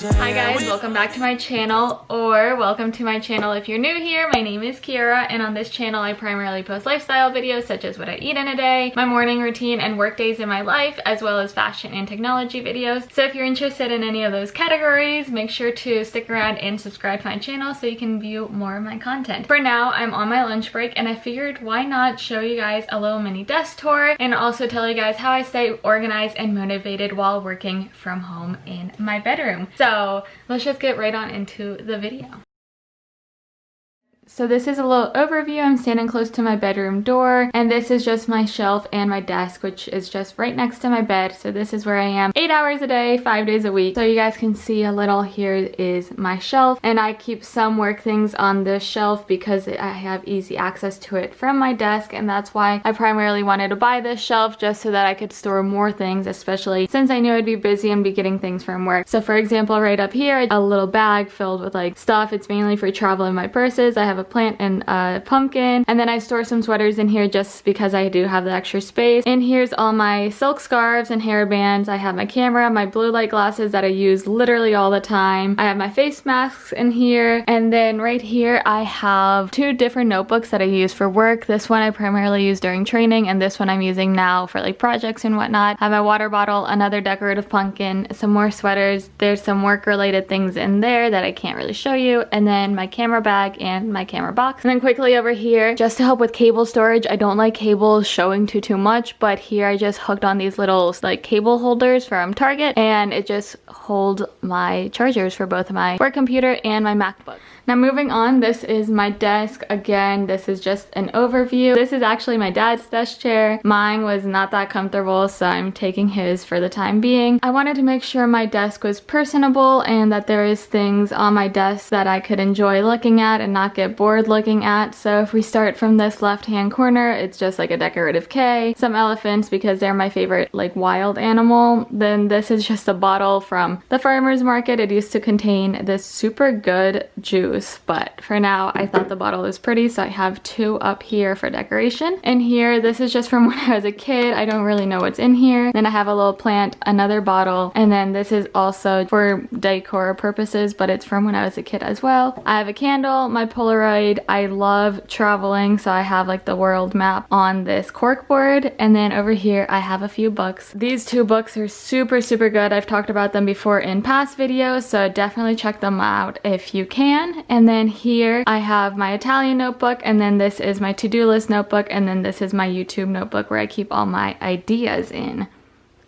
Hi guys, welcome back to my channel, or welcome to my channel if you're new here. My name is Keara, and on this channel I primarily post lifestyle videos such as what I eat in a day, my morning routine, and work days in my life, as well as fashion and technology videos. So if you're interested in any of those categories, make sure to stick around and subscribe to my channel so you can view more of my content. For now, I'm on my lunch break, and I figured why not show you guys a little mini desk tour and also tell you guys how I stay organized and motivated while working from home in my bedroom. So let's just get right on into the video. So this is a little overview. I'm standing close to my bedroom door, and this is just my shelf and my desk, which is just right next to my bed. So this is where I am 8 hours a day, 5 days a week. So you guys can see a little, here is my shelf, and I keep some work things on this shelf because I have easy access to it from my desk, and that's why I primarily wanted to buy this shelf, just so that I could store more things, especially since I knew I'd be busy and be getting things from work. So for example, right up here, a little bag filled with like stuff. It's mainly for travel in my purses. I have a plant and a pumpkin, and then I store some sweaters in here just because I do have the extra space. And here's all my silk scarves and hairbands. I have my camera, my blue light glasses that I use literally all the time. I have my face masks in here, and then right here I have 2 different notebooks that I use for work. This one I primarily use during training, and this one I'm using now for like projects and whatnot. I have my water bottle, another decorative pumpkin, some more sweaters. There's some work related things in there that I can't really show you, and then my camera bag and my camera box. And then quickly over here, just to help with cable storage, I don't like cables showing too much, but here I just hooked on these little like cable holders from Target, and it just holds my chargers for both my work computer and my MacBook. Now moving on, this is my desk. Again, this is just an overview. This is actually my dad's desk chair. Mine was not that comfortable, so I'm taking his for the time being. I wanted to make sure my desk was personable and that there is things on my desk that I could enjoy looking at and not get bored looking at. So if we start from this left-hand corner, it's just like a decorative K, some elephants because they're my favorite like wild animal. Then this is just a bottle from the farmer's market. It used to contain this super good juice, but for now I thought the bottle is pretty, so I have 2 up here for decoration. And here, this is just from when I was a kid. I don't really know what's in here. Then I have a little plant, another bottle, and then this is also for decor purposes, but it's from when I was a kid as well. I have a candle, my Polaroid. I love traveling, so I have like the world map on this cork board. And then over here I have a few books. These 2 books are super good. I've talked about them before in past videos, so definitely check them out if you can. And then here I have my Italian notebook, and then this is my to-do list notebook, and then this is my YouTube notebook where I keep all my ideas in.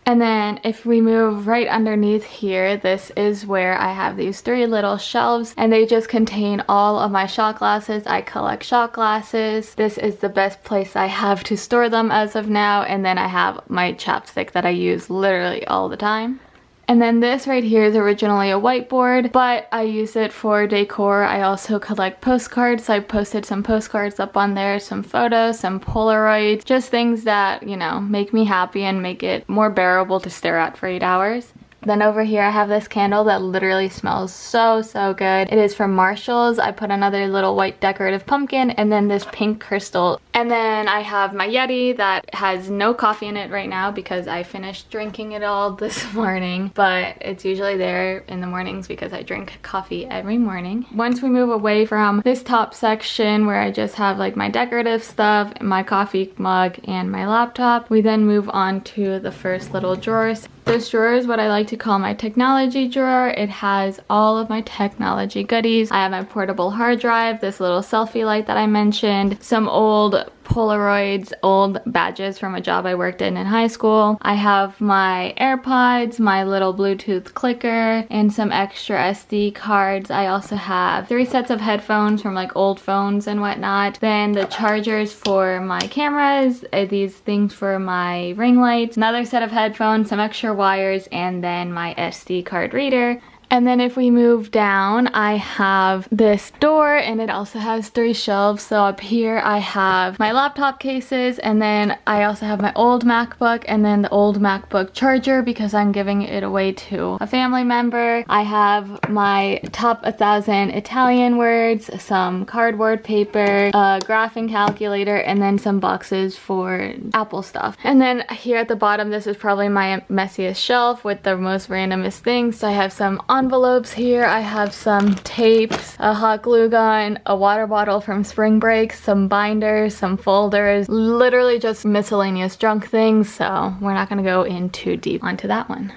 And then if we move right underneath here, this is where I have these 3 little shelves, and they just contain all of my shot glasses. I collect shot glasses. This is the best place I have to store them as of now. And then I have my chapstick that I use literally all the time. And then this right here is originally a whiteboard, but I use it for decor. I also collect postcards, so I posted some postcards up on there, some photos, some Polaroids, just things that, you know, make me happy and make it more bearable to stare at for 8 hours. Then over here I have this candle that literally smells so good. It is from Marshall's. I put another little white decorative pumpkin, and then this pink crystal. And then I have my Yeti that has no coffee in it right now because I finished drinking it all this morning, but it's usually there in the mornings because I drink coffee every morning. Once we move away from this top section where I just have like my decorative stuff, my coffee mug, and my laptop, we then move on to the first little drawers. This drawer is what I like to call my technology drawer. It has all of my technology goodies. I have my portable hard drive, this little selfie light that I mentioned, some old Polaroids, old badges from a job I worked in high school. I have my AirPods, my little Bluetooth clicker, and some extra SD cards. I also have 3 sets of headphones from like old phones and whatnot. Then the chargers for my cameras, these things for my ring lights, another set of headphones, some extra wires, and then my SD card reader. And then if we move down, I have this door, and it also has 3 shelves. So up here I have my laptop cases, and then I also have my old MacBook, and then the old MacBook charger because I'm giving it away to a family member. I have my top 1,000 Italian words, some cardboard paper, a graphing calculator, and then some boxes for Apple stuff. And then here at the bottom, this is probably my messiest shelf with the most randomest things. So I have some envelopes here. I have some tapes, a hot glue gun, a water bottle from spring break, some binders, some folders, literally just miscellaneous junk things, so we're not gonna go in too deep onto that one.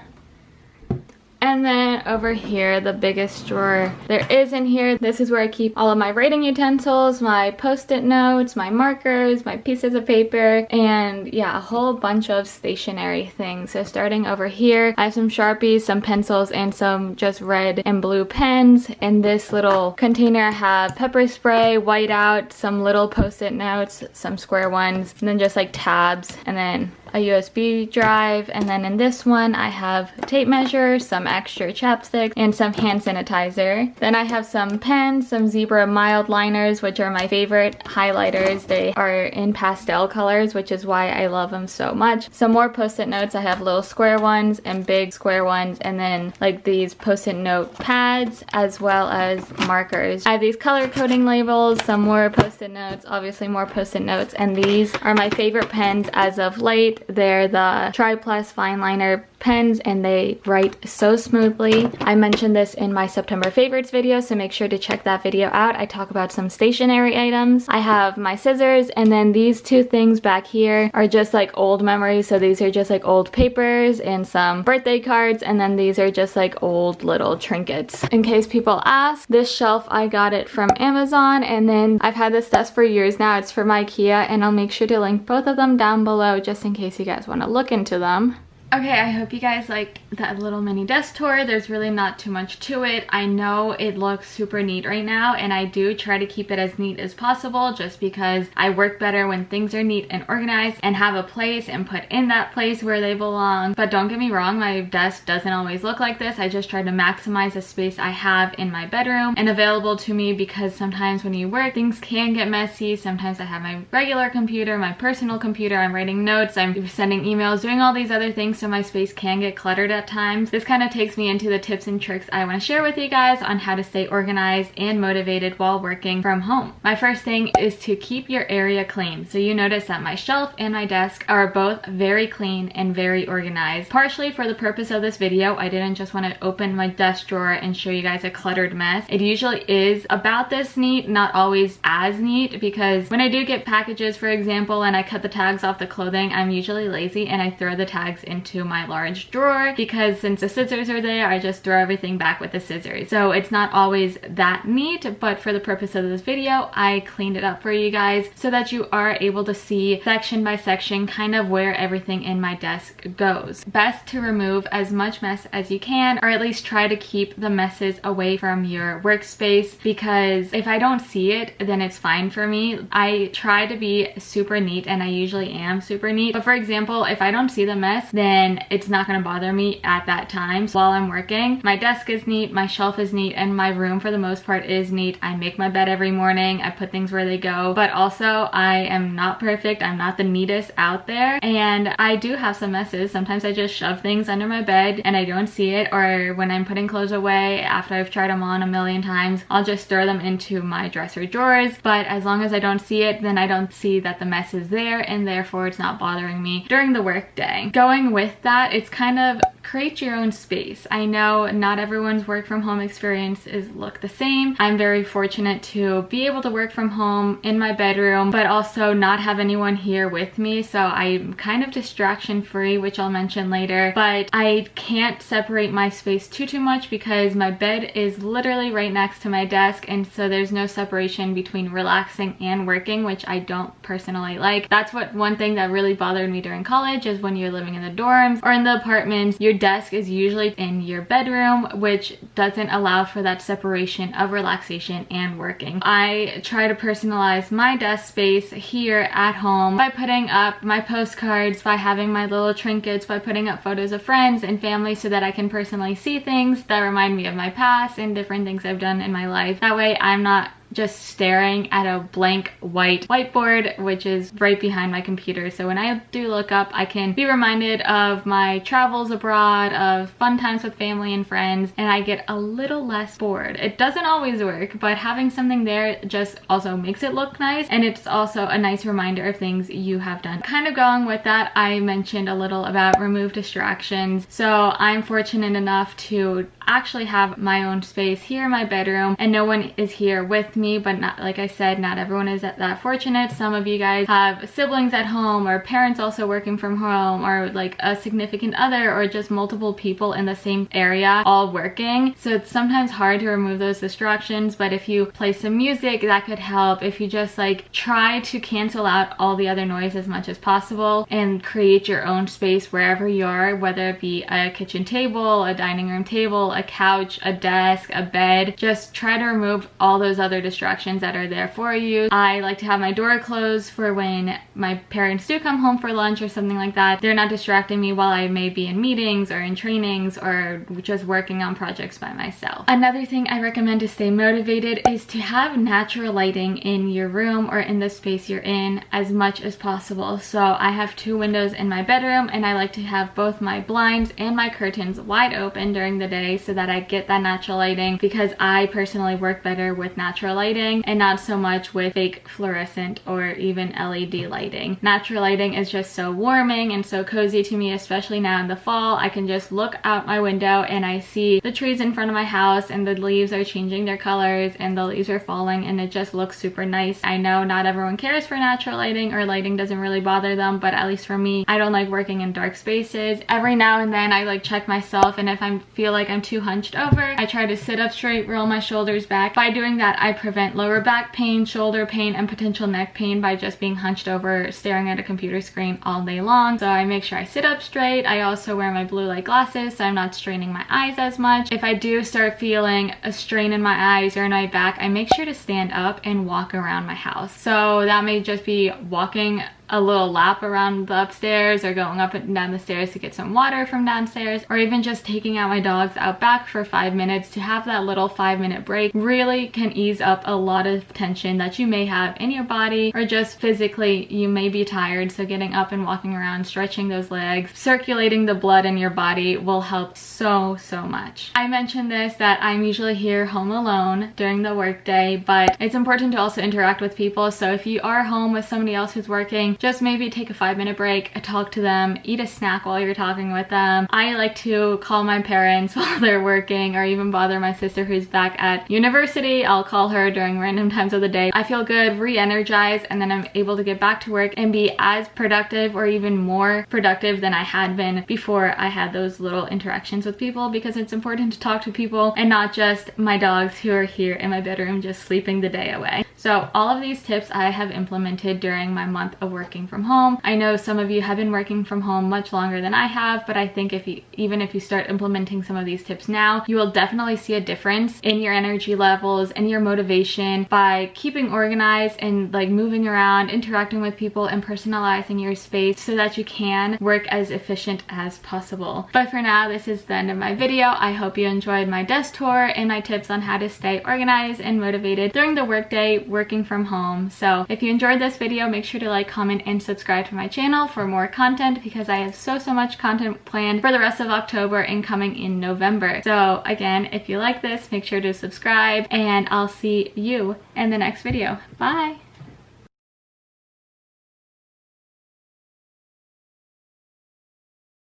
And then over here, the biggest drawer there is in here, this is where I keep all of my writing utensils, my post-it notes, my markers, my pieces of paper, and yeah, a whole bunch of stationery things. So starting over here, I have some Sharpies, some pencils, and some just red and blue pens. In this little container, I have pepper spray, whiteout, some little post-it notes, some square ones, and then just like tabs, and then a USB drive. And then in this one I have a tape measure, some extra chapstick, and some hand sanitizer. Then I have some pens, some zebra mild liners, which are my favorite highlighters. They are in pastel colors, which is why I love them so much. Some more post-it notes. I have little square ones and big square ones, and then like these post-it note pads as well as markers. I have these color coding labels, some more post-it notes, obviously more post-it notes, and these are my favorite pens as of late. They're the Tri Plus fine liner pens, and they write so smoothly. I mentioned this in my September favorites video, so make sure to check that video out. I talk about some stationery items. I have my scissors, and then these two things back here are just like old memories. So these are just like old papers and some birthday cards, and then these are just like old little trinkets. In case people ask, this shelf I got it from Amazon, and then I've had this desk for years now. It's from IKEA, and I'll make sure to link both of them down below just in case you guys want to look into them. Okay, I hope you guys like that little mini desk tour. There's really not too much to it. I know it looks super neat right now, and I do try to keep it as neat as possible just because I work better when things are neat and organized and have a place and put in that place where they belong. But don't get me wrong, my desk doesn't always look like this. I just try to maximize the space I have in my bedroom and available to me, because sometimes when you work, things can get messy. Sometimes I have my regular computer, my personal computer, I'm writing notes, I'm sending emails, doing all these other things, so my space can get cluttered at times. This kind of takes me into the tips and tricks I want to share with you guys on how to stay organized and motivated while working from home. My first thing is to keep your area clean. So you notice that my shelf and my desk are both very clean and very organized. Partially for the purpose of this video, I didn't just want to open my desk drawer and show you guys a cluttered mess. It usually is about this neat, not always as neat, because when I do get packages, for example, and I cut the tags off the clothing, I'm usually lazy and I throw the tags into my large drawer, because since the scissors are there, I just throw everything back with the scissors. So it's not always that neat, but for the purpose of this video, I cleaned it up for you guys so that you are able to see section by section kind of where everything in my desk goes. Best to remove as much mess as you can, or at least try to keep the messes away from your workspace, because if I don't see it, then it's fine for me. I try to be super neat, and I usually am super neat, but for example, if I don't see the mess, then it's not going to bother me at that time. So while I'm working, my desk is neat, my shelf is neat, and my room for the most part is neat. I make my bed every morning, I put things where they go, but also I am not perfect. I'm not the neatest out there, and I do have some messes. Sometimes I just shove things under my bed and I don't see it, or when I'm putting clothes away after I've tried them on a million times, I'll just throw them into my dresser drawers. But as long as I don't see it, then I don't see that the mess is there, and therefore it's not bothering me during the work day. Going with that, it's kind of create your own space. I know not everyone's work from home experiences look the same. I'm very fortunate to be able to work from home in my bedroom, but also not have anyone here with me, so I'm kind of distraction free, which I'll mention later. But I can't separate my space too much, because my bed is literally right next to my desk, and so there's no separation between relaxing and working, which I don't personally like. That's one thing that really bothered me during college, is when you're living in the dorms or in the apartments, your desk is usually in your bedroom, which doesn't allow for that separation of relaxation and working. I try to personalize my desk space here at home by putting up my postcards, by having my little trinkets, by putting up photos of friends and family so that I can personally see things that remind me of my past and different things I've done in my life. That way I'm not just staring at a blank white whiteboard, which is right behind my computer. So when I do look up, I can be reminded of my travels abroad, of fun times with family and friends, and I get a little less bored. It doesn't always work, but having something there just also makes it look nice, and it's also a nice reminder of things you have done. Kind of going with that, I mentioned a little about remove distractions. So I'm fortunate enough to actually have my own space here in my bedroom and no one is here with me. But not, like I said, not everyone is that fortunate. Some of you guys have siblings at home, or parents also working from home, or like a significant other, or just multiple people in the same area all working. So it's sometimes hard to remove those distractions, but if you play some music, that could help. If you just like try to cancel out all the other noise as much as possible and create your own space wherever you are, whether it be a kitchen table, a dining room table, a couch, a desk, a bed, just try to remove all those other distractions that are there for you. I like to have my door closed for when my parents do come home for lunch or something like that. They're not distracting me while I may be in meetings or in trainings or just working on projects by myself. Another thing I recommend to stay motivated is to have natural lighting in your room or in the space you're in as much as possible. So I have 2 windows in my bedroom, and I like to have both my blinds and my curtains wide open during the day so that I get that natural lighting, because I personally work better with natural lighting and not so much with fake fluorescent or even LED lighting. Natural lighting is just so warming and so cozy to me, especially now in the fall. I can just look out my window and I see the trees in front of my house and the leaves are changing their colors and the leaves are falling, and it just looks super nice. I know not everyone cares for natural lighting, or lighting doesn't really bother them, but at least for me, I don't like working in dark spaces. Every now and then I like check myself, and if I feel like I'm too hunched over, I try to sit up straight, roll my shoulders back. By doing that, I prevent lower back pain, shoulder pain, and potential neck pain by just being hunched over staring at a computer screen all day long. So I make sure I sit up straight. I also wear my blue light glasses so I'm not straining my eyes as much. If I do start feeling a strain in my eyes or in my back, I make sure to stand up and walk around my house. So that may just be walking a little lap around the upstairs, or going up and down the stairs to get some water from downstairs, or even just taking out my dogs out back for 5 minutes. To have that little 5-minute break really can ease up a lot of tension that you may have in your body, or just physically you may be tired. So getting up and walking around, stretching those legs, circulating the blood in your body will help so much. I mentioned this, that I'm usually here home alone during the workday, but it's important to also interact with people. So if you are home with somebody else who's working, just maybe take a 5-minute break, talk to them, eat a snack while you're talking with them. I like to call my parents while they're working, or even bother my sister who's back at university. I'll call her during random times of the day. I feel good, re-energized, and then I'm able to get back to work and be as productive or even more productive than I had been before I had those little interactions with people, because it's important to talk to people and not just my dogs who are here in my bedroom just sleeping the day away. So all of these tips I have implemented during my month of working from home. I know some of you have been working from home much longer than I have, but I think even if you start implementing some of these tips now, you will definitely see a difference in your energy levels and your motivation by keeping organized and like moving around, interacting with people, and personalizing your space so that you can work as efficient as possible. But for now, this is the end of my video. I hope you enjoyed my desk tour and my tips on how to stay organized and motivated during the workday working from home. So if you enjoyed this video, make sure to like, comment, and subscribe to my channel for more content, because I have so much content planned for the rest of October and coming in November. So again, if you like this, make sure to subscribe, and I'll see you in the next video. Bye!